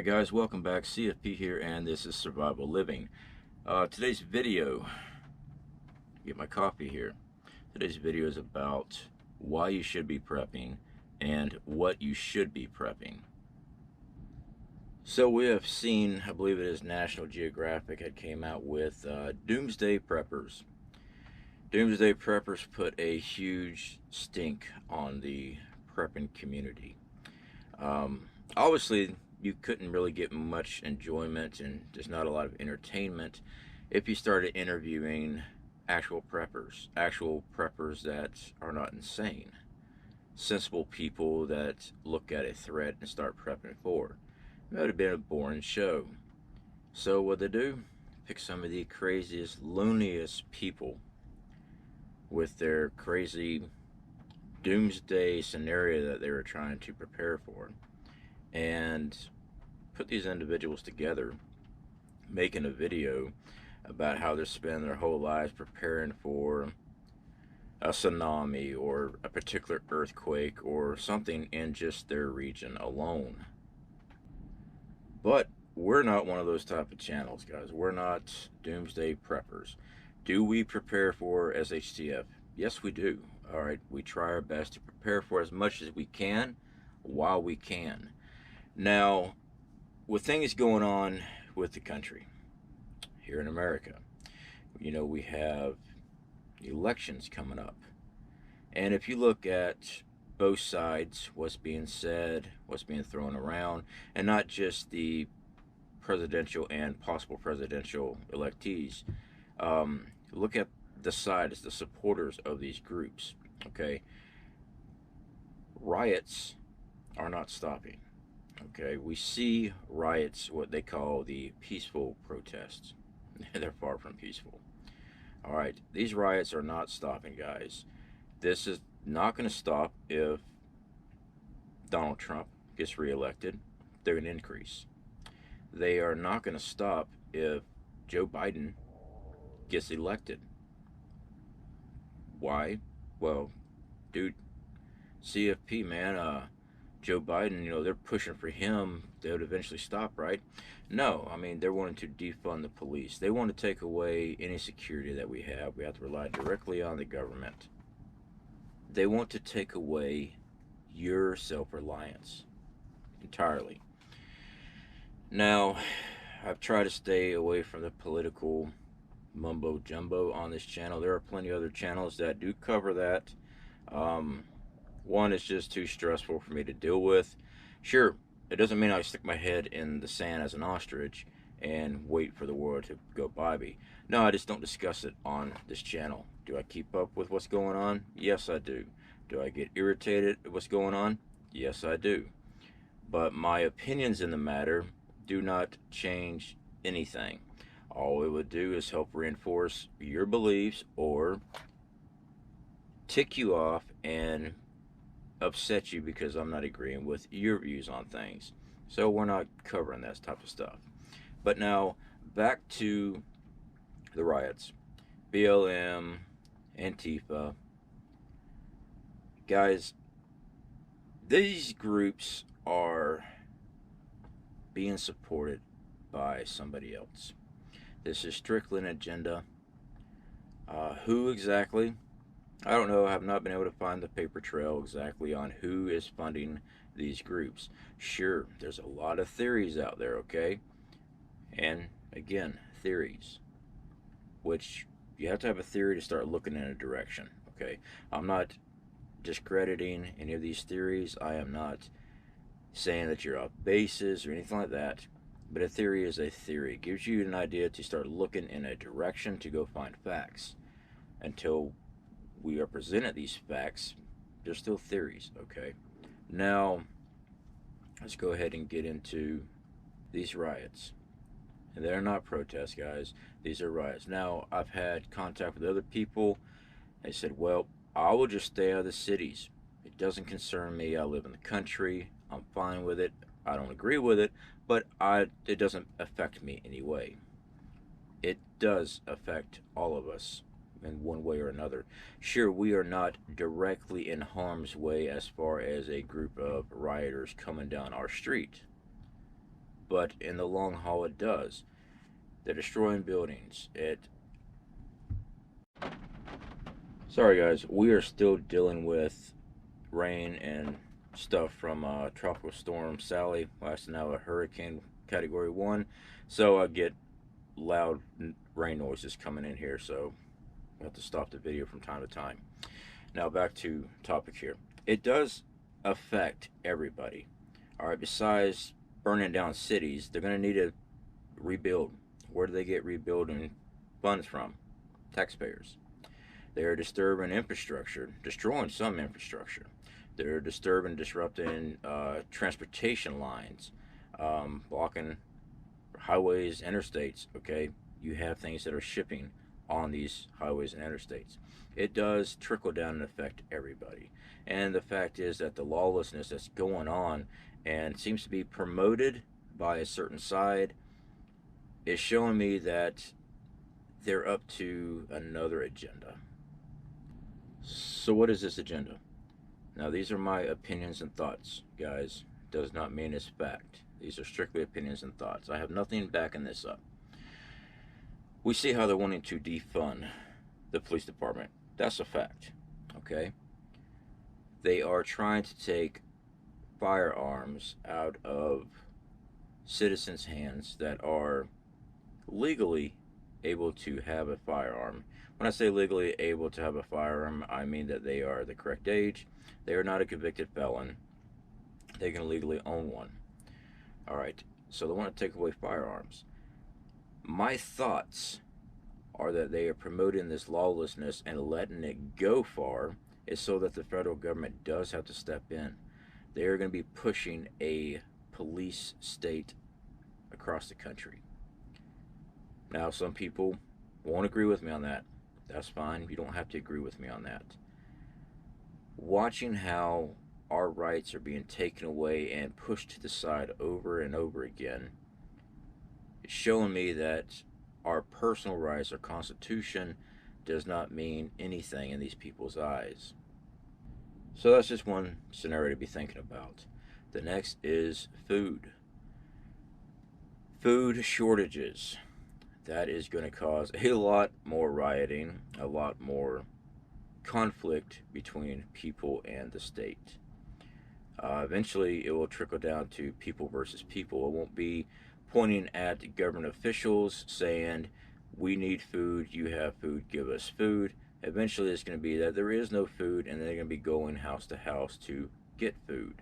Alright guys, welcome back. CFP here, and this is Survival Living. Today's video, get my copy here. Today's video is about why you should be prepping and what you should be prepping. So we have seen, I believe it is National Geographic had came out with Doomsday Preppers. Doomsday Preppers put a huge stink on the prepping community. Obviously, you couldn't really get much enjoyment and there's not a lot of entertainment if you started interviewing actual preppers that are not insane, sensible people that look at a threat and start prepping for. It would have been a boring show. So what they do, pick some of the craziest, looniest people with their crazy doomsday scenario that they were trying to prepare for, and put these individuals together, making a video about how they're spending their whole lives preparing for a tsunami or a particular earthquake or something in just their region alone. But we're not one of those type of channels, guys. We're not doomsday preppers. Do we prepare for SHTF? Yes, we do. All right, we try our best to prepare for as much as we can while we can. Now, with things going on with the country here in America, you know, we have elections coming up, and if you look at both sides, what's being said, what's being thrown around, and not just the presidential and possible presidential electees, look at the sides, the supporters of these groups. Okay, riots are not stopping. Okay, we see riots, what they call the peaceful protests. They're far from peaceful. All right, these riots are not stopping, guys. This is not going to stop if Donald Trump gets reelected. They're going to increase. They are not going to stop if Joe Biden gets elected. Why? Well, dude, CFP, man, Joe Biden, you know, they're pushing for him. They would eventually stop, right? No, I mean, they're wanting to defund the police. They want to take away any security that we have. We have to rely directly on the government. They want to take away your self-reliance entirely. Now, I've tried to stay away from the political mumbo jumbo on this channel. There are plenty of other channels that do cover that. One is just too stressful for me to deal with. Sure, it doesn't mean I stick my head in the sand as an ostrich and wait for the world to go by me. No, I just don't discuss it on this channel. Do I keep up with what's going on? Yes, I do. Do I get irritated at what's going on? Yes, I do. But my opinions in the matter do not change anything. All it would do is help reinforce your beliefs or tick you off and upset you because I'm not agreeing with your views on things. So we're not covering that type of stuff. But now back to the riots. BLM, Antifa. Guys, these groups are being supported by somebody else. This is strictly an agenda. Who exactly? I don't know. I have not been able to find the paper trail exactly on who is funding these groups. Sure, there's a lot of theories out there, okay? And again, theories, which you have to have a theory to start looking in a direction, okay? I'm not discrediting any of these theories. I am not saying that you're off basis or anything like that. But a theory is a theory. It gives you an idea to start looking in a direction to go find facts. Until we are presented these facts, they're still theories, okay? Now, let's go ahead and get into these riots. And they're not protests, guys. These are riots. Now, I've had contact with other people. They said, well, I will just stay out of the cities. It doesn't concern me. I live in the country. I'm fine with it. I don't agree with it, but it doesn't affect me anyway. It does affect all of us in one way or another. Sure, we are not directly in harm's way as far as a group of rioters coming down our street. but in the long haul it does. They're destroying buildings. Sorry guys, we are still dealing with rain and stuff from Tropical Storm Sally, lasting now a Hurricane Category 1. So I get loud rain noises coming in here, so I have to stop the video from time to time. Now back to topic here. It does affect everybody. All right, besides burning down cities, they're going to need to rebuild. Where do they get rebuilding funds from? Taxpayers. They are disturbing infrastructure, destroying some infrastructure. They're disturbing, disrupting transportation lines, blocking highways, interstates. Okay, you have things that are shipping on these highways and interstates. It does trickle down and affect everybody. And the fact is that the lawlessness that's going on and seems to be promoted by a certain side is showing me that they're up to another agenda. So what is this agenda? Now these are my opinions and thoughts, guys. Does not mean it's fact. These are strictly opinions and thoughts. I have nothing backing this up. We see how they're wanting to defund the police department. That's a fact, okay? They are trying to take firearms out of citizens' hands that are legally able to have a firearm. When I say legally able to have a firearm, I mean that they are the correct age. They are not a convicted felon. They can legally own one. All right, so they want to take away firearms. My thoughts are that they are promoting this lawlessness and letting it go far is so that the federal government does have to step in. They are going to be pushing a police state across the country. Now, some people won't agree with me on that. That's fine. You don't have to agree with me on that. Watching how our rights are being taken away and pushed to the side over and over again, it's showing me that our personal rights, our Constitution, does not mean anything in these people's eyes. So that's just one scenario to be thinking about. The next is food. Food shortages. That is going to cause a lot more rioting, a lot more conflict between people and the state. Eventually, it will trickle down to people versus people. It won't be pointing at government officials saying, we need food, you have food, give us food. Eventually, it's going to be that there is no food, and they're going to be going house to house to get food.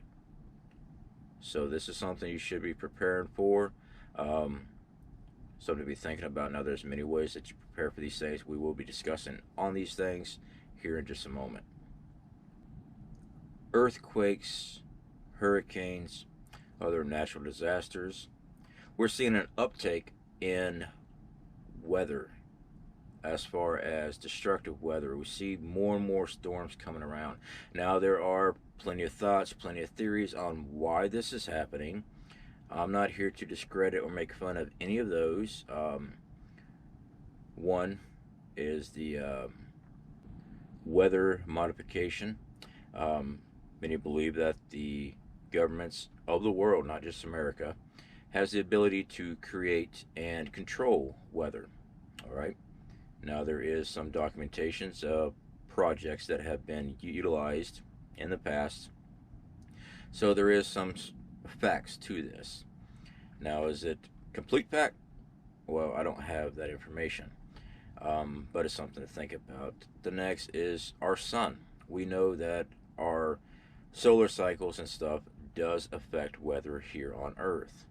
So this is something you should be preparing for. Something to be thinking about. Now, there's many ways that you prepare for these things. We will be discussing on these things here in just a moment. Earthquakes, hurricanes, other natural disasters. We're seeing an uptake in weather as far as destructive weather. We see more and more storms coming around. Now, there are plenty of thoughts, plenty of theories on why this is happening. I'm not here to discredit or make fun of any of those. One is the weather modification. Many believe that the governments of the world, not just America, has the ability to create and control weather. All right. Now, there is some documentations of projects that have been utilized in the past. So there is some facts to this. Now, is it complete fact? Well, I don't have that information, but it's something to think about. The next is our sun. We know that our solar cycles and stuff does affect weather here on Earth.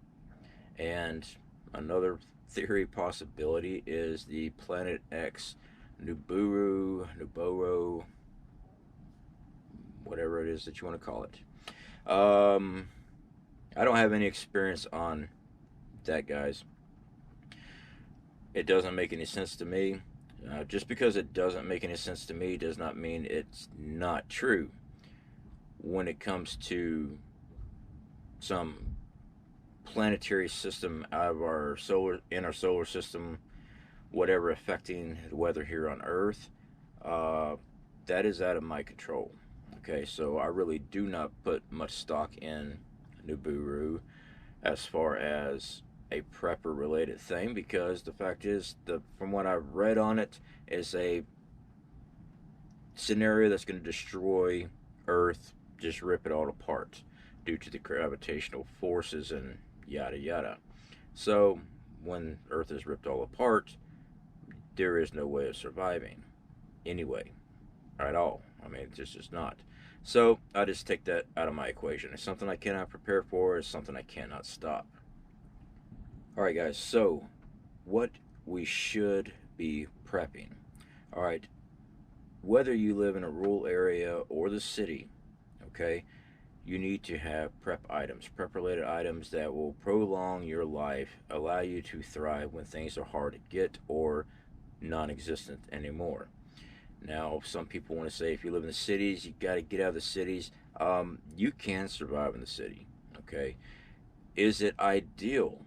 And another theory possibility is the Planet X Nibiru, whatever it is that you want to call it. I don't have any experience on that, guys. It doesn't make any sense to me. Just because it doesn't make any sense to me does not mean it's not true. When it comes to some planetary system out of our solar system, whatever affecting the weather here on Earth, that is out of my control. Okay, so I really do not put much stock in Nibiru. as far as a prepper related thing, because the fact is, from what I've read on it, is a scenario that's going to destroy Earth, just rip it all apart due to the gravitational forces and yada yada. So when Earth is ripped all apart, there is no way of surviving anyway, at all. I mean, it's just not. So I just take that out of my equation. It's something I cannot prepare for. It's something I cannot stop. All right, guys. So what we should be prepping. All right. Whether you live in a rural area or the city, okay, you need to have prep items, prep related items that will prolong your life, allow you to thrive when things are hard to get or non existent anymore. Now, some people want to say if you live in the cities, you got to get out of the cities. You can survive in the city, okay? Is it ideal?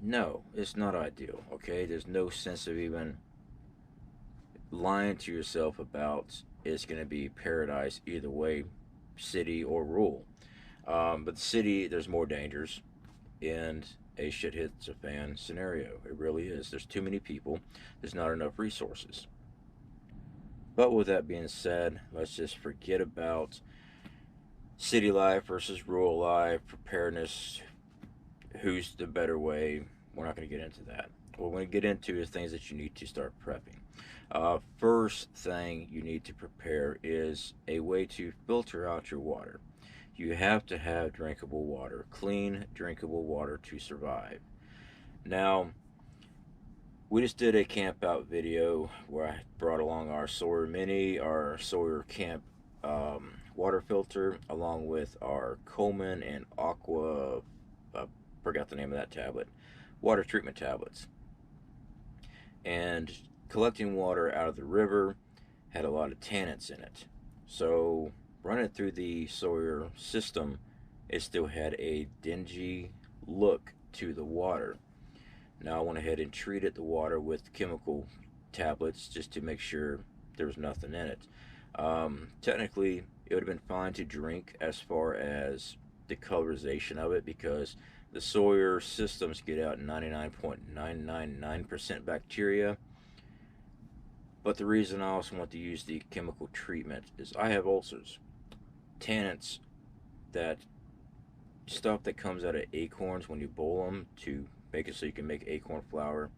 No, it's not ideal, okay? There's no sense of even lying to yourself about it's going to be paradise either way, city or rural. But the city, there's more dangers, and a shit hits a fan scenario. It really is. There's too many people. There's not enough resources. But with that being said, let's just forget about city life versus rural life, preparedness, who's the better way. We're not going to get into that. What we're going to get into is things that you need to start prepping. First thing you need to prepare is a way to filter out your water. You have to have drinkable water, clean, drinkable water to survive. Now, we just did a camp out video where I brought along our Sawyer Mini, our Sawyer Camp water filter, along with our Coleman and Aqua, forgot the name of that tablet, water treatment tablets. And collecting water out of the river had a lot of tannins in it. So running through the Sawyer system, it still had a dingy look to the water. Now I went ahead and treated the water with chemical tablets just to make sure there was nothing in it. Technically, it would have been fine to drink as far as the colorization of it, because the Sawyer systems get out 99.999% bacteria. But the reason I also want to use the chemical treatment is I have ulcers. Tannins, that stuff that comes out of acorns when you boil them to make it so you can make acorn flour,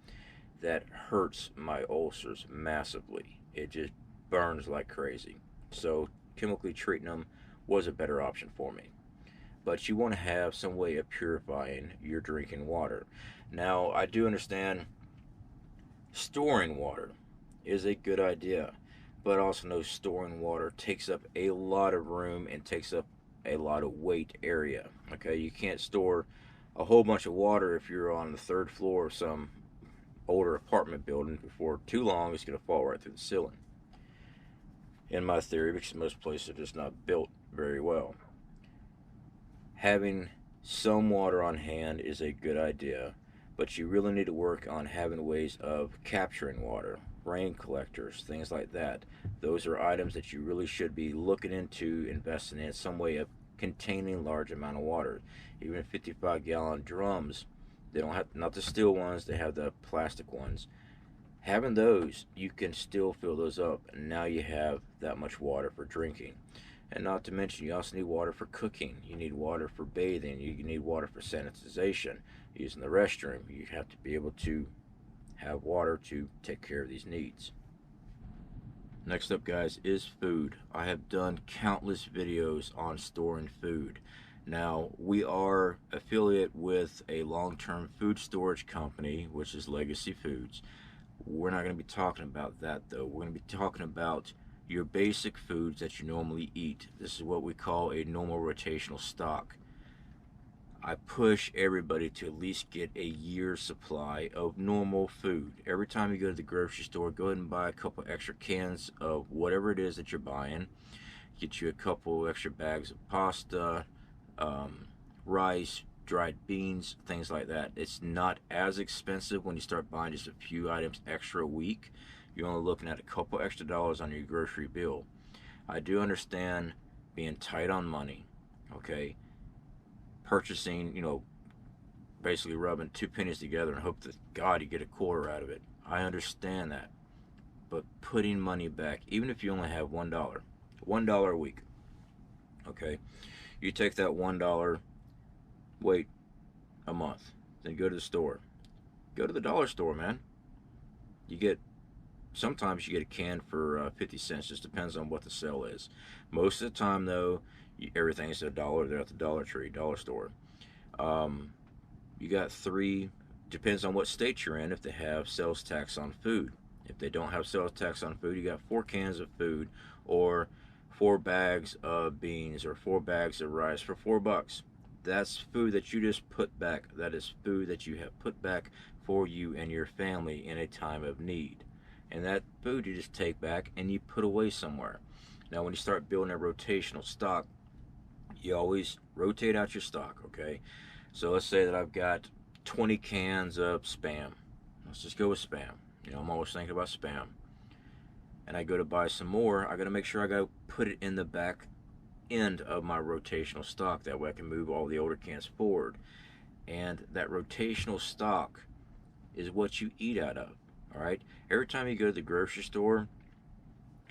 that hurts my ulcers massively. It just burns like crazy. So chemically treating them was a better option for me. But you want to have some way of purifying your drinking water. Now, I do understand storing water is a good idea, but also know storing water takes up a lot of room and takes up a lot of weight area. Okay, you can't store a whole bunch of water if you're on the third floor of some older apartment building. Before too long, it's going to fall right through the ceiling, in my theory, because most places are just not built very well. Having some water on hand is a good idea, but you really need to work on having ways of capturing water, rain collectors, things like that. Those are items that you really should be looking into investing in some way of containing large amount of water. Even 55-gallon drums, they don't have, not the steel ones, they have the plastic ones. Having those, you can still fill those up, and now you have that much water for drinking. And not to mention, you also need water for cooking. You need water for bathing. You need water for sanitization. Using the restroom, you have to be able to have water to take care of these needs. Next up, guys, is food. I have done countless videos on storing food. Now, we are affiliate with a long-term food storage company, which is Legacy Foods. We're not going to be talking about that, though. We're going to be talking about your basic foods that you normally eat. This is what we call a normal rotational stock. I push everybody to at least get a year's supply of normal food. Every time you go to the grocery store, go ahead and buy a couple extra cans of whatever it is that you're buying. Get you a couple extra bags of pasta, rice, dried beans, things like that. It's not as expensive when you start buying just a few items extra a week. You're only looking at a couple extra dollars on your grocery bill. I do understand being tight on money, okay? Purchasing, basically rubbing two pennies together and hope that God you get a quarter out of it. I understand that. But putting money back, even if you only have $1 a week, okay, you take that $1, wait a month, then go to the store. Go to the dollar store, man. You get, sometimes you get a can for 50 cents, just depends on what the sale is. Most of the time, though, everything is $1. They're at the Dollar Tree, dollar store. You got three, depends on what state you're in, if they have sales tax on food. If they don't have sales tax on food, you got 4 cans of food, or 4 bags of beans, or 4 bags of rice for $4. That's food that you just put back. That is food that you have put back for you and your family in a time of need. And that food you just take back and you put away somewhere. Now when you start building a rotational stock, you always rotate out your stock, okay? So let's say that I've got 20 cans of Spam. Let's just go with Spam. You know, I'm always thinking about Spam. And I go to buy some more, I gotta make sure I go put it in the back end of my rotational stock. That way I can move all the older cans forward. And that rotational stock is what you eat out of, all right? Every time you go to the grocery store,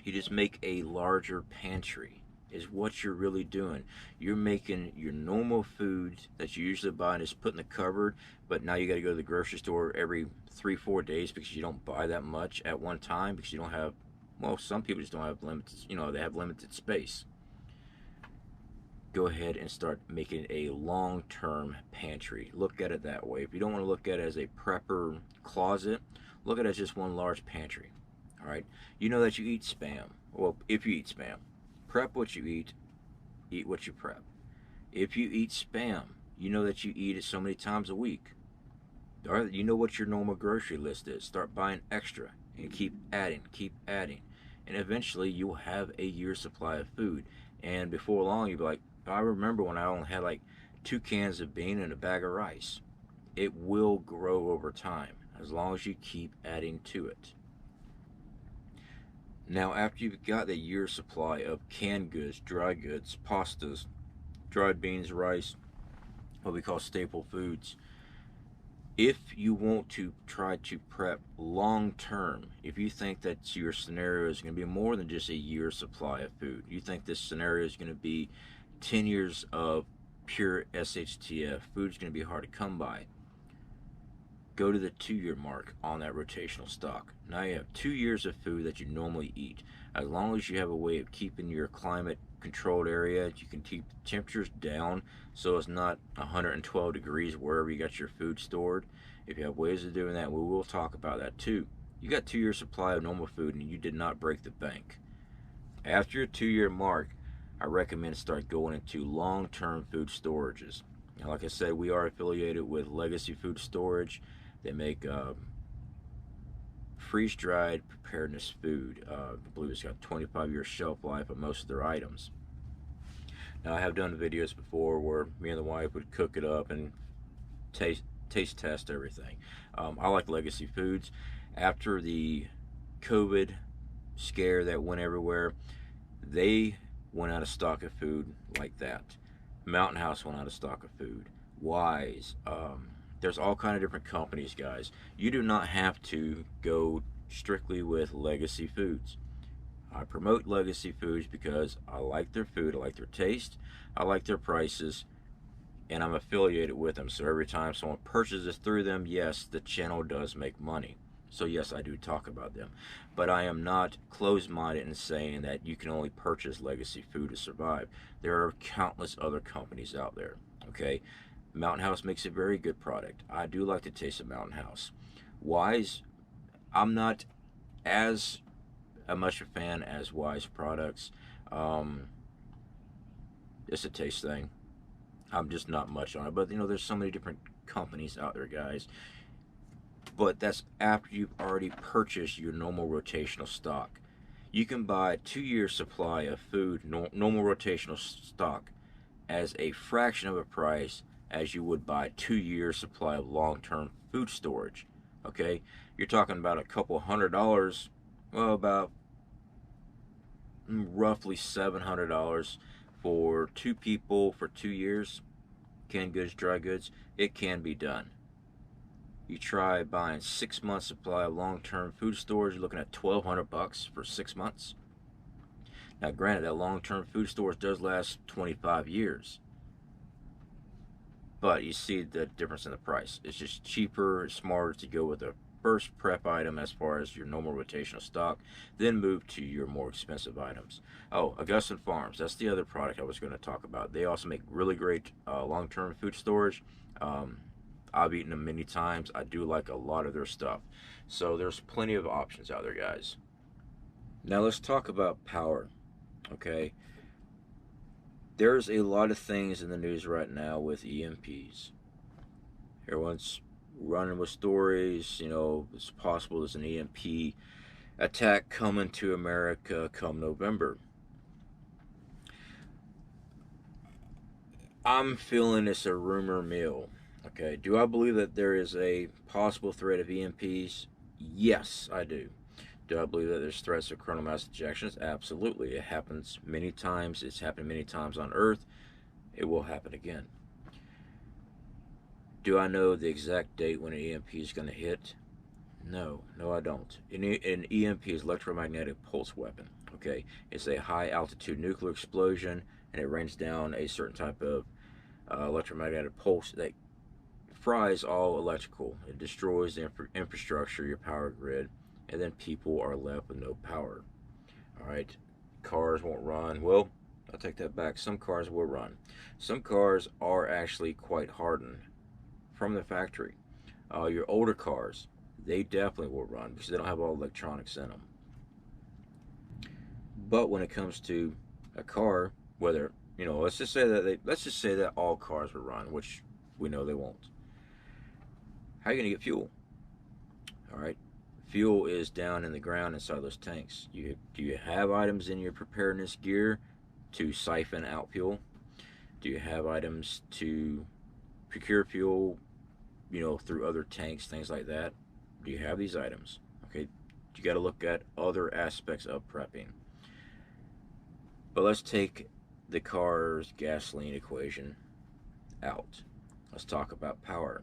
you just make a larger pantry, is what you're really doing. You're making your normal foods that you usually buy and just put in the cupboard, but now you got to go to the grocery store every 3-4 days because you don't buy that much at one time, because you don't have, well, some people just don't have limited, you know, they have limited space. Go ahead and start making a long-term pantry. Look at it that way. If you don't want to look at it as a prepper closet, look at it as just one large pantry. All right, you know that you eat Spam. Well, if you eat Spam, prep what you eat what you prep. If you eat Spam, you know that you eat it so many times a week. All right, you know what your normal grocery list is. Start buying extra and keep adding, and eventually you'll have a year's supply of food. And before long, you'll be like, I remember when I only had like 2 cans of bean and a bag of rice. It will grow over time as long as you keep adding to it. Now, after you've got the year's supply of canned goods, dry goods, pastas, dried beans, rice, what we call staple foods, if you want to try to prep long term, if you think that your scenario is going to be more than just a year's supply of food, you think this scenario is going to be 10 years of pure SHTF, food's going to be hard to come by, go to the 2-year mark on that rotational stock. Now you have 2 years of food that you normally eat. As long as you have a way of keeping your climate controlled area, you can keep temperatures down so it's not 112 degrees wherever you got your food stored. If you have ways of doing that, we will talk about that too. You got 2 years supply of normal food and you did not break the bank. After your 2-year mark, I recommend start going into long-term food storages. Now, like I said, we are affiliated with Legacy Food Storage. They make freeze-dried preparedness food. I believe it's got 25-year shelf life on most of their items. Now, I have done videos before where me and the wife would cook it up and taste test everything. I like Legacy Foods. After the COVID scare that went everywhere, they went out of stock of food like that. Mountain House went out of stock of food. Wise. There's all kind of different companies, guys. You do not have to go strictly with Legacy Foods. I promote Legacy Foods because I like their food, I like their taste, I like their prices, and I'm affiliated with them. So every time someone purchases through them, yes, the channel does make money. So yes, I do talk about them. But I am not closed-minded in saying that you can only purchase Legacy Food to survive. There are countless other companies out there, okay? Mountain House makes a very good product. I do like the taste of Mountain House. Wise, I'm not as much a fan as Wise products. It's a taste thing. I'm just not much on it. But, you know, there's so many different companies out there, guys. But that's after you've already purchased your normal rotational stock. You can buy 2 years supply of food, normal rotational stock, as a fraction of a price as you would buy 2 years supply of long-term food storage. Okay, you're talking about a couple $100, well, about roughly $700 for 2 people for 2 years. canned goods, dry goods, it can be done. You try buying 6 months supply of long-term food storage, you're looking at $1,200 for 6 months. Now granted, that long-term food storage does last 25 years, but you see the difference in the price. It's just cheaper, it's smarter to go with a first prep item as far as your normal rotational stock, then move to your more expensive items. Oh, Augusta Farms, that's the other product I was going to talk about. They also make really great long-term food storage. I've eaten them many times. I do like a lot of their stuff. So there's plenty of options out there, guys. Now let's talk about power, okay? There's a lot of things in the news right now with EMPs. Everyone's running with stories, you know, it's possible there's an EMP attack coming to America come November. I'm feeling it's a rumor mill. Okay, do I believe that there is a possible threat of EMPs? Yes, I do. Do I believe that there's threats of coronal mass ejections? Absolutely. It happens many times. It's happened many times on Earth. It will happen again. Do I know the exact date when an EMP is going to hit? No, I don't. An EMP is electromagnetic pulse weapon. Okay, it's a high altitude nuclear explosion, and it rains down a certain type of electromagnetic pulse that fries all electrical. It destroys the infrastructure, your power grid, and then people are left with no power. All right, cars won't run. Well, I'll take that back. Some cars will run. Some cars are actually quite hardened from the factory. Your older cars, they definitely will run because they don't have all electronics in them. But when it comes to a car, whether, you know, let's just say that all cars will run, which we know they won't. How are you going to get fuel? All right, fuel is down in the ground inside those tanks. Do you have items in your preparedness gear to siphon out fuel? Do you have items to procure fuel, you know, through other tanks, things like that? Do you have these items? Okay, you got to look at other aspects of prepping. But let's take the car's gasoline equation out. Let's talk about power.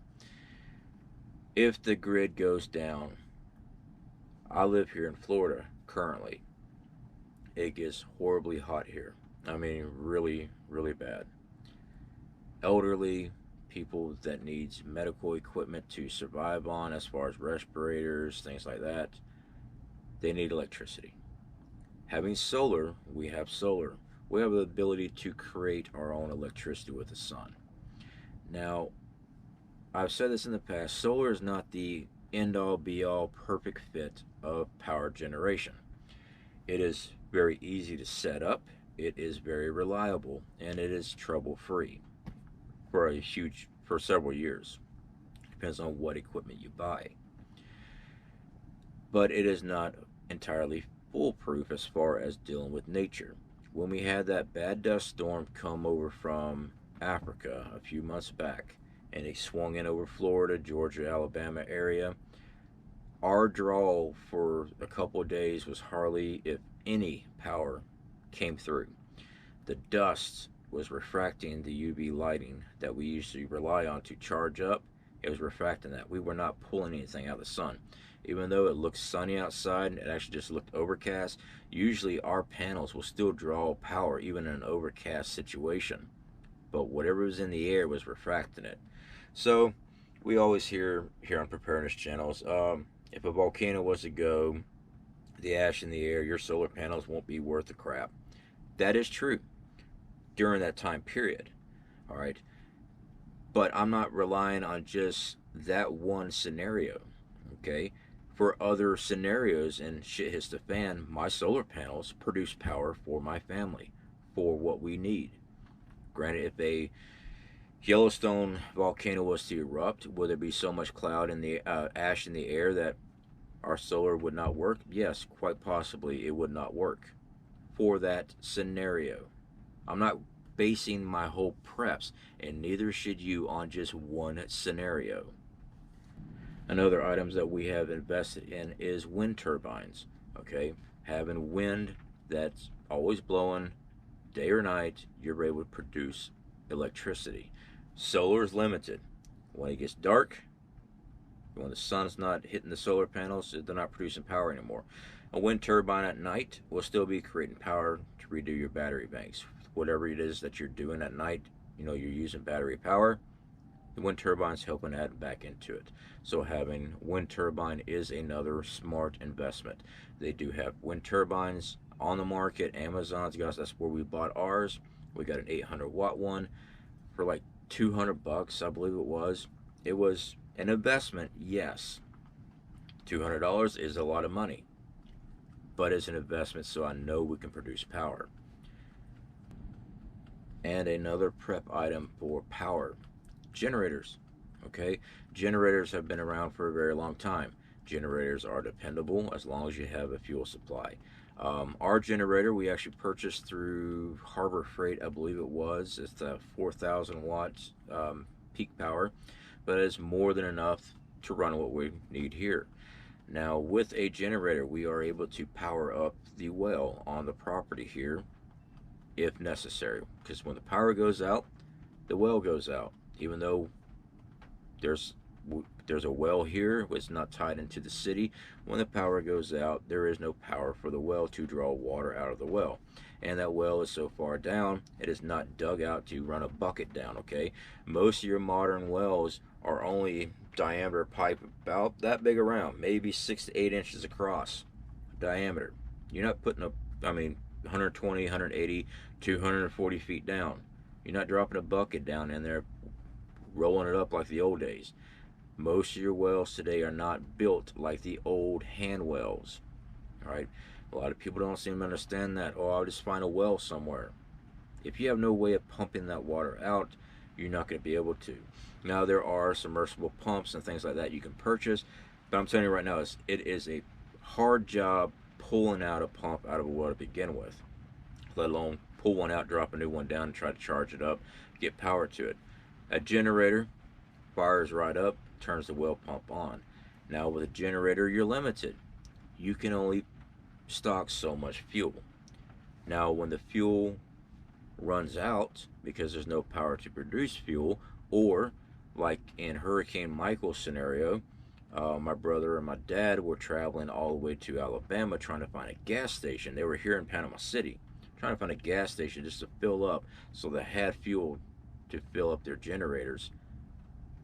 If the grid goes down, I live here in Florida currently. It gets horribly hot here. I mean, really, really bad. Elderly people that needs medical equipment to survive on, as far as respirators, things like that, they need electricity. Having solar, we have solar. We have the ability to create our own electricity with the sun. Now, I've said this in the past, solar is not the end-all be-all perfect fit of power generation. It is very easy to set up, it is very reliable, and it is trouble-free for several years. Depends on what equipment you buy. But it is not entirely foolproof as far as dealing with nature. When we had that bad dust storm come over from Africa a few months back, and it swung in over Florida, Georgia, Alabama area, our draw for a couple of days was hardly, if any, power came through. The dust was refracting the UV lighting that we usually rely on to charge up. It was refracting that. We were not pulling anything out of the sun. Even though it looked sunny outside and it actually just looked overcast, usually our panels will still draw power even in an overcast situation. But whatever was in the air was refracting it. So we always hear here on preparedness channels, if a volcano was to go, the ash in the air, your solar panels won't be worth a crap. That is true during that time period. All right, but I'm not relying on just that one scenario. Okay, for other scenarios and shit hits the fan, my solar panels produce power for my family, for what we need. Granted, if a Yellowstone volcano was to erupt, would there be so much cloud in the ash in the air that our solar would not work? Yes, quite possibly it would not work for that scenario. I'm not basing my whole preps, and neither should you, on just one scenario. Another items that we have invested in is wind turbines. Okay, having wind that's always blowing, day or night, you're able to produce electricity. Solar is limited. When it gets dark, when the sun's not hitting the solar panels, they're not producing power anymore. A wind turbine at night will still be creating power to redo your battery banks. Whatever it is that you're doing at night, you're using battery power, the wind turbine's helping add back into it. So having wind turbine is another smart investment. They do have wind turbines on the market. Amazon's got, that's where we bought ours. We got an 800-watt one for like $200, I believe it was. It was an investment, yes. $200 is a lot of money, but it's an investment, so I know we can produce power. And another prep item for power: generators. Okay, generators have been around for a very long time. Generators are dependable as long as you have a fuel supply. Our generator we actually purchased through Harbor Freight, I believe it was. It's a 4,000 watts peak power, but it's more than enough to run what we need here. Now with a generator we are able to power up the well on the property here if necessary, because when the power goes out, the well goes out. Even though there's a well here, it's not tied into the city. When the power goes out, there is no power for the well to draw water out of the well, and that well is so far down it is not dug out to run a bucket down. Okay, most of your modern wells are only diameter pipe about that big around, maybe 6 to 8 inches across diameter. You're not putting a, 120, 180, 240 feet down. You're not dropping a bucket down in there, rolling it up like the old days. Most of your wells today are not built like the old hand wells. All right, a lot of people don't seem to understand that. Oh, I'll just find a well somewhere. If you have no way of pumping that water out, you're not going to be able to. Now there are submersible pumps and things like that you can purchase, but I'm telling you right now, it is a hard job pulling out a pump out of a well to begin with, let alone pull one out, drop a new one down, and try to charge it up, get power to it. A generator fires right up, turns the well pump on. Now with a generator, you're limited. You can only stock so much fuel. Now when the fuel runs out because there's no power to produce fuel, or like in Hurricane Michael scenario, my brother and my dad were traveling all the way to Alabama trying to find a gas station. They were here in Panama City trying to find a gas station just to fill up, so they had fuel to fill up their generators.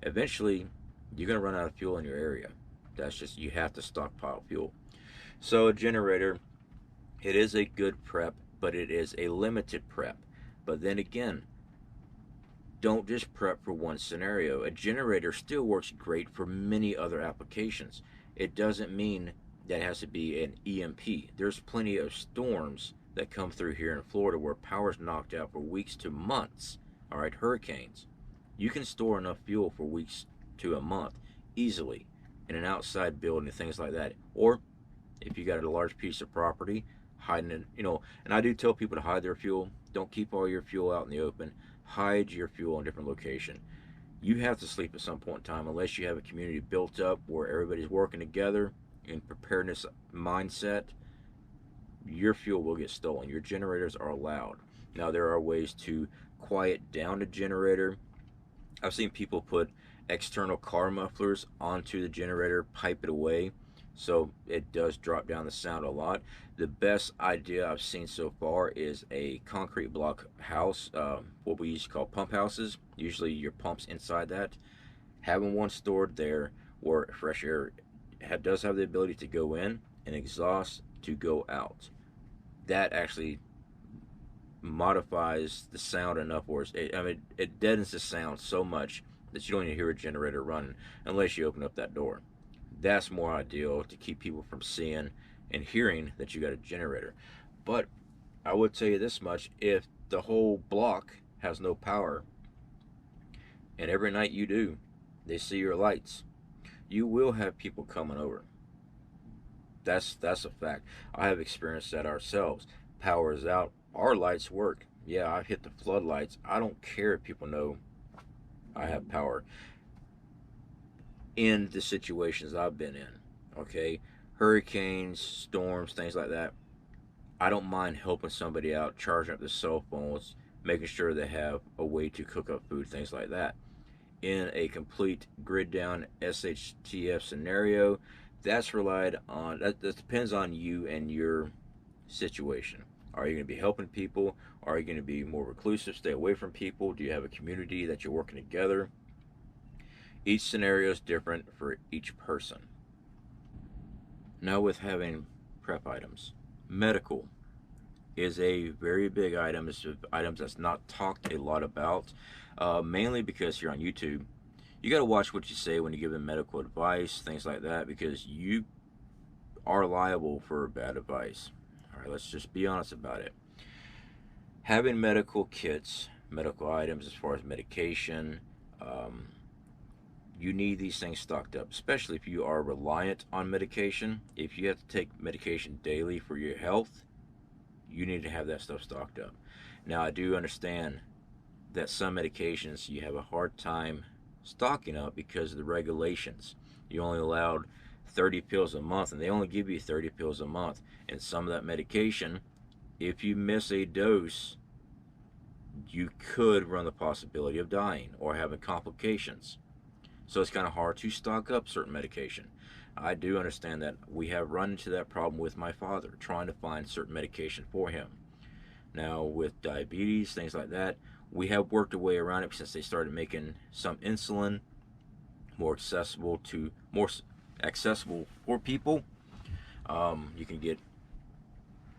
Eventually you're going to run out of fuel in your area. That's just, you have to stockpile fuel. So a generator, it is a good prep, but it is a limited prep. But then again, don't just prep for one scenario. A generator still works great for many other applications. It doesn't mean that it has to be an EMP. There's plenty of storms that come through here in Florida where power's knocked out for weeks to months. All right, hurricanes. You can store enough fuel for weeks to a month easily in an outside building and things like that. Or if you got a large piece of property, hiding it, and I do tell people to hide their fuel. Don't keep all your fuel out in the open. Hide your fuel in a different location. You have to sleep at some point in time unless you have a community built up where everybody's working together in preparedness mindset. Your fuel will get stolen. Your generators are loud. Now there are ways to quiet down a generator. I've seen people put external car mufflers onto the generator, pipe it away, so it does drop down the sound a lot. The best idea I've seen so far is a concrete block house, what we used to call pump houses. Usually your pump's inside that. Having one stored there where fresh air does have the ability to go in and exhaust to go out. That actually modifies the sound enough where it deadens the sound so much that you don't even hear a generator running unless you open up that door. That's more ideal to keep people from seeing and hearing that you got a generator. But I would tell you this much: if the whole block has no power, and every night you do, they see your lights, you will have people coming over. That's a fact. I have experienced that ourselves. Power is out, our lights work. Yeah, I've hit the floodlights. I don't care if people know I have power. In the situations I've been in, okay, hurricanes, storms, things like that, I don't mind helping somebody out, charging up their cell phones, making sure they have a way to cook up food, things like that. In a complete grid down SHTF scenario, that's relied on, that depends on you and your situation. Are you going to be helping people? Are you going to be more reclusive, stay away from people? Do you have a community that you're working together? Each scenario is different for each person. Now, with having prep items, medical is a very big item. It's items that's not talked a lot about, mainly because you're on YouTube. You got to watch what you say when you give them medical advice, things like that, because you are liable for bad advice. All right, let's just be honest about it. Having medical kits, medical items as far as medication, you need these things stocked up, especially if you are reliant on medication. If you have to take medication daily for your health, you need to have that stuff stocked up. Now, I do understand that some medications you have a hard time stocking up because of the regulations. You only allowed 30 pills a month, and they only give you 30 pills a month. And some of that medication, if you miss a dose, you could run the possibility of dying or having complications. So it's kind of hard to stock up certain medication. I do understand that. We have run into that problem with my father, trying to find certain medication for him. Now, with diabetes, things like that, we have worked a way around it since they started making some insulin more accessible for people. You can get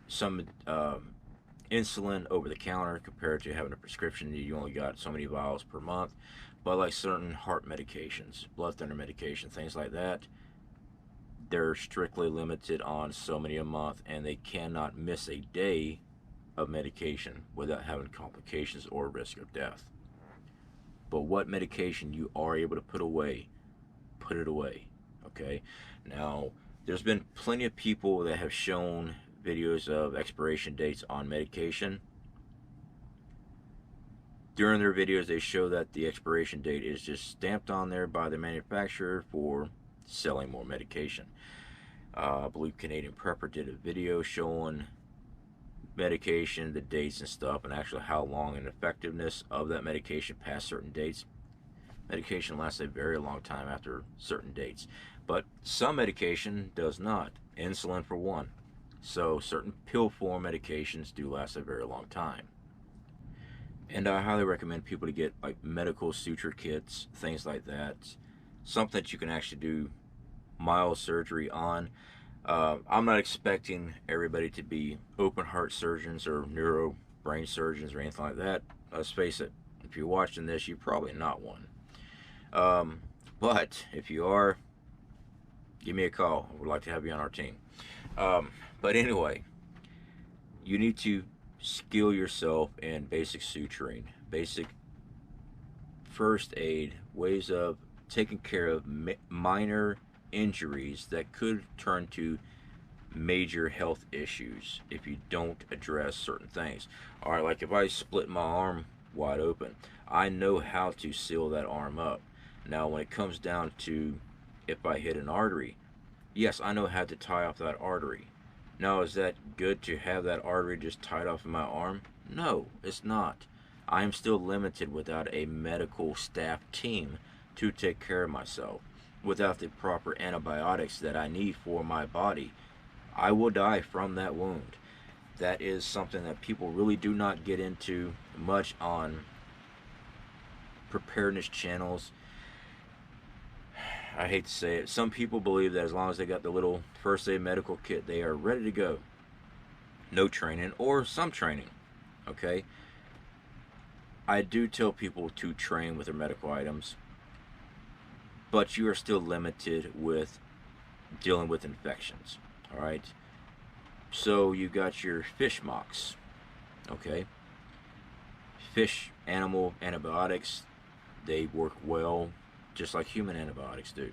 some insulin over the counter compared to having a prescription. You only got so many vials per month. But like certain heart medications, blood thinner medication, things like that, they're strictly limited on so many a month, and they cannot miss a day of medication without having complications or risk of death. But what medication you are able to put away, put it away, okay? Now, there's been plenty of people that have shown videos of expiration dates on medication. During their videos, they show that the expiration date is just stamped on there by the manufacturer for selling more medication. I believe Canadian Prepper did a video showing medication, the dates and stuff, and actually how long and effectiveness of that medication past certain dates. Medication lasts a very long time after certain dates, but some medication does not. Insulin for one. So certain pill form medications do last a very long time. And I highly recommend people to get like medical suture kits, things like that. Something that you can actually do mild surgery on. I'm not expecting everybody to be open heart surgeons or neuro brain surgeons or anything like that. Let's face it, if you're watching this, you're probably not one. But if you are, give me a call. I would like to have you on our team. But anyway, you need to skill yourself in basic suturing, basic first aid, ways of taking care of minor injuries that could turn to major health issues if you don't address certain things. All right, like if I split my arm wide open, I know how to seal that arm up. Now, when it comes down to if I hit an artery, yes, I know how to tie off that artery. Now, is that good to have that artery just tied off in my arm? No, it's not. I am still limited without a medical staff team to take care of myself. Without the proper antibiotics that I need for my body, I will die from that wound. That is something that people really do not get into much on preparedness channels. I hate to say it. Some people believe that as long as they got the little first aid medical kit, they are ready to go. No training or some training, okay? I do tell people to train with their medical items, but you are still limited with dealing with infections, all right? So you got your fish mocks, okay? Fish, animal antibiotics, they work well just like human antibiotics do,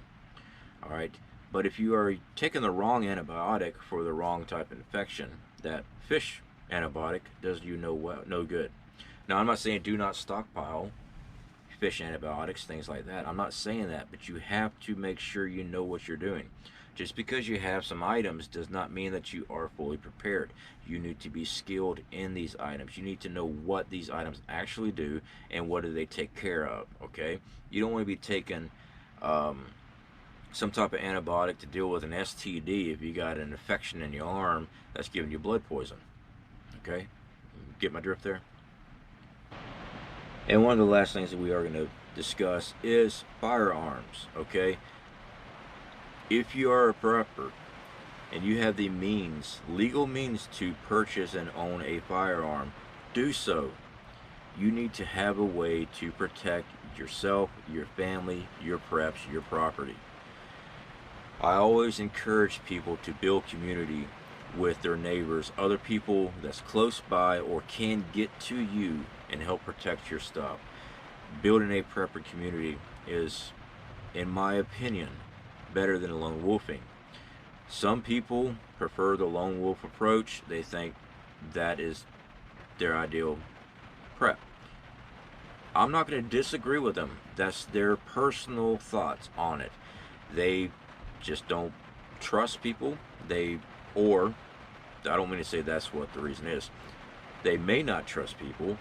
all right? But if you are taking the wrong antibiotic for the wrong type of infection, that fish antibiotic does you no good. Now, I'm not saying do not stockpile fish antibiotics, things like that. I'm not saying that, but you have to make sure you know what you're doing. Just because you have some items does not mean that you are fully prepared. You need to be skilled in these items. You need to know what these items actually do and what do they take care of, okay? You don't want to be taking some type of antibiotic to deal with an STD if you got an infection in your arm that's giving you blood poison, okay? Get my drift there? And one of the last things that we are going to discuss is firearms, okay? If you are a prepper and you have the means, legal means to purchase and own a firearm, do so. You need to have a way to protect yourself, your family, your preps, your property. I always encourage people to build community with their neighbors, other people that's close by or can get to you and help protect your stuff. Building a prepper community is, in my opinion, better than lone wolfing. Some people prefer the lone wolf approach. They think that is their ideal prep. I'm not going to disagree with them. That's their personal thoughts on it. They just don't trust people. Or I don't mean to say that's what the reason is. They may not trust people.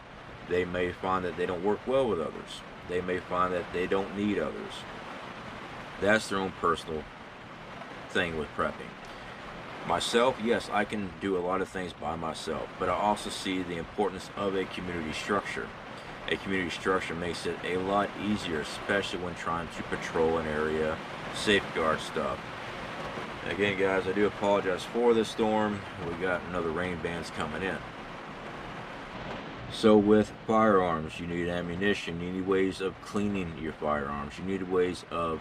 They may find that they don't work well with others. They may find that they don't need others. That's their own personal thing with prepping. Myself, yes, I can do a lot of things by myself, but I also see the importance of a community structure. A community structure makes it a lot easier, especially when trying to patrol an area, safeguard stuff. Again, guys, I do apologize for the storm. We got another rain bands coming in. So with firearms, you need ammunition. You need ways of cleaning your firearms. You need ways of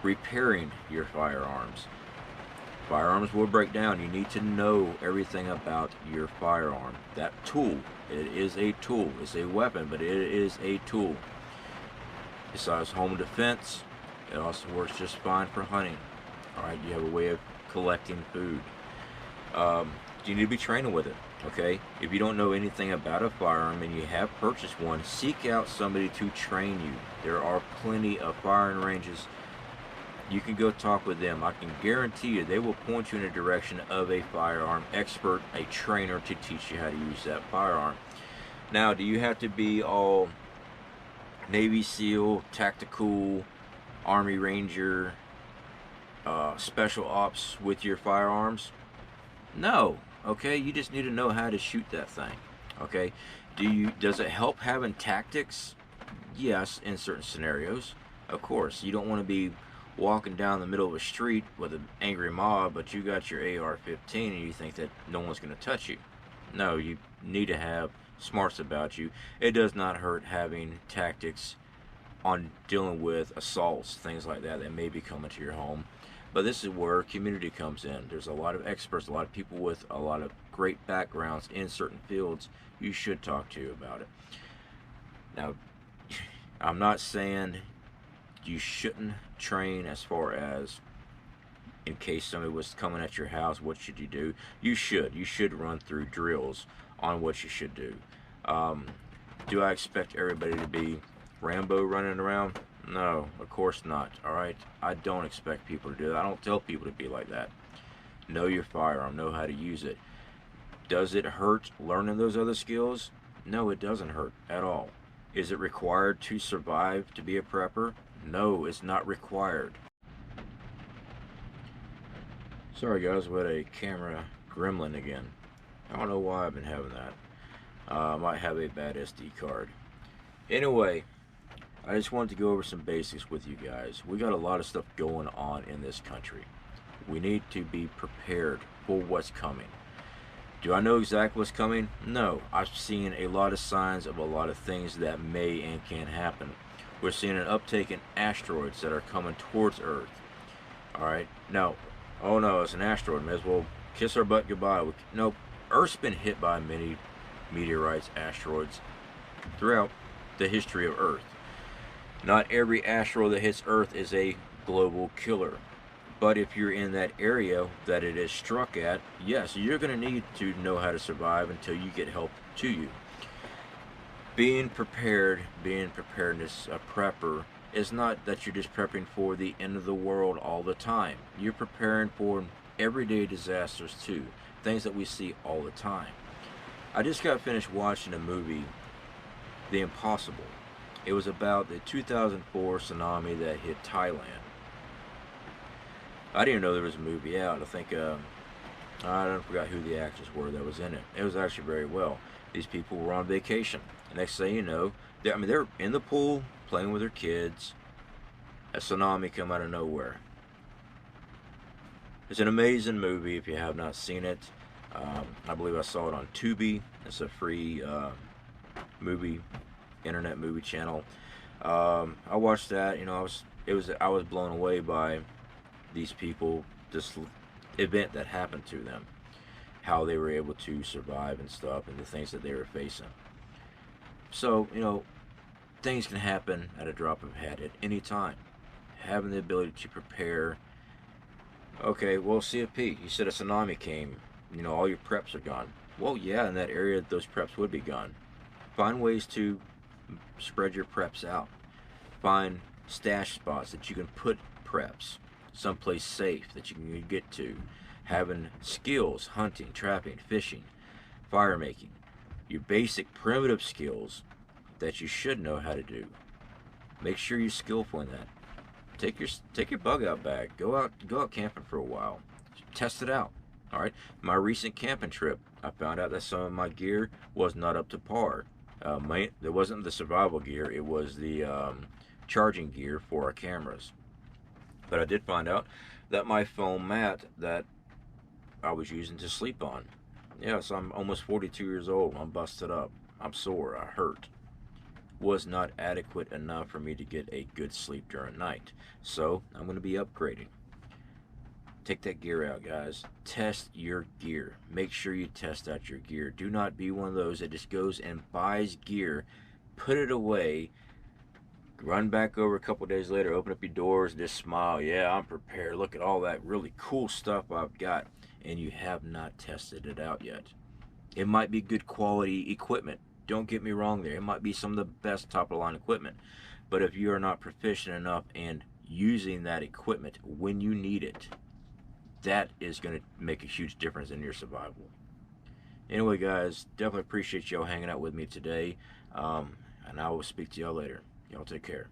repairing your firearms. Firearms will break down. You need to know everything about your firearm. That tool, it is a tool. It's a weapon, but it is a tool. Besides home defense, it also works just fine for hunting. Alright, you have a way of collecting food. You need to be training with it, okay? If you don't know anything about a firearm and you have purchased one, seek out somebody to train you. There are plenty of firing ranges. You can go talk with them. I can guarantee you they will point you in the direction of a firearm expert, a trainer to teach you how to use that firearm. Now, do you have to be all Navy SEAL, tactical, Army Ranger, special ops with your firearms? No. Okay, you just need to know how to shoot that thing. Okay, does it help having tactics? Yes, in certain scenarios. Of course, you don't want to be walking down the middle of a street with an angry mob, but you got your AR-15 and you think that no one's going to touch you. No, you need to have smarts about you. It does not hurt having tactics on dealing with assaults, things like that may be coming to your home. But this is where community comes in. There's a lot of experts, a lot of people with a lot of great backgrounds in certain fields you should talk to about it. Now, I'm not saying you shouldn't train as far as in case somebody was coming at your house, what should you do? You should run through drills on what you should do. Do I expect everybody to be Rambo running around? No, of course not. Alright, I don't expect people to do that. I don't tell people to be like that. Know your firearm, know how to use it. Does it hurt learning those other skills? No, it doesn't hurt at all. Is it required to survive to be a prepper? No, it's not required. Sorry guys, we had a camera gremlin again. I don't know why I've been having that. I might have a bad SD card. Anyway, I just wanted to go over some basics with you guys. We got a lot of stuff going on in this country. We need to be prepared for what's coming. Do I know exactly what's coming? No. I've seen a lot of signs of a lot of things that may and can happen. We're seeing an uptake in asteroids that are coming towards Earth. Alright, now, oh no, it's an asteroid. May as well kiss our butt goodbye. Nope. Earth's been hit by many meteorites, asteroids throughout the history of Earth. Not every asteroid that hits Earth is a global killer. But if you're in that area that it is struck at, yes, you're going to need to know how to survive until you get help to you. Being prepared, being preparedness, a prepper, It's not that you're just prepping for the end of the world all the time. You're preparing for everyday disasters too, things that we see all the time. I just got finished watching a movie, The Impossible. It was about the 2004 tsunami that hit Thailand. I didn't even know there was a movie out. I think I forgot who the actors were that was in it. It was actually very well. These people were on vacation. The next thing you know, they're in the pool playing with their kids. A tsunami come out of nowhere. It's an amazing movie if you have not seen it. I believe I saw it on Tubi. It's a free internet movie channel. I watched that. I was blown away by these people, this event that happened to them, how they were able to survive and stuff, and the things that they were facing. So, things can happen at a drop of a hat at any time. Having the ability to prepare. Okay, well, CFP, you said a tsunami came, all your preps are gone. Well, yeah, in that area, those preps would be gone. Find ways to spread your preps out. Find stash spots that you can put preps, someplace safe that you can get to. Having skills, hunting, trapping, fishing, fire making, your basic primitive skills that you should know how to do. Make sure you're skillful in that. Take your bug out bag. Go out camping for a while. Test it out. All right. My recent camping trip, I found out that some of my gear was not up to par. It wasn't the survival gear. It was the charging gear for our cameras. But I did find out that my foam mat that I was using to sleep on. Yes, I'm almost 42 years old. I'm busted up. I'm sore. I hurt. Was not adequate enough for me to get a good sleep during night. So I'm going to be upgrading. Take that gear out, guys. Test your gear. Make sure you test out your gear. Do not be one of those that just goes and buys gear, put it away, run back over a couple days later, open up your doors, and just smile. Yeah, I'm prepared. Look at all that really cool stuff I've got. And you have not tested it out yet. It might be good quality equipment. Don't get me wrong there. It might be some of the best top-of-the-line equipment. But if you are not proficient enough in using that equipment when you need it, that is going to make a huge difference in your survival. Anyway, guys, definitely appreciate y'all hanging out with me today. And I will speak to y'all later. Y'all take care.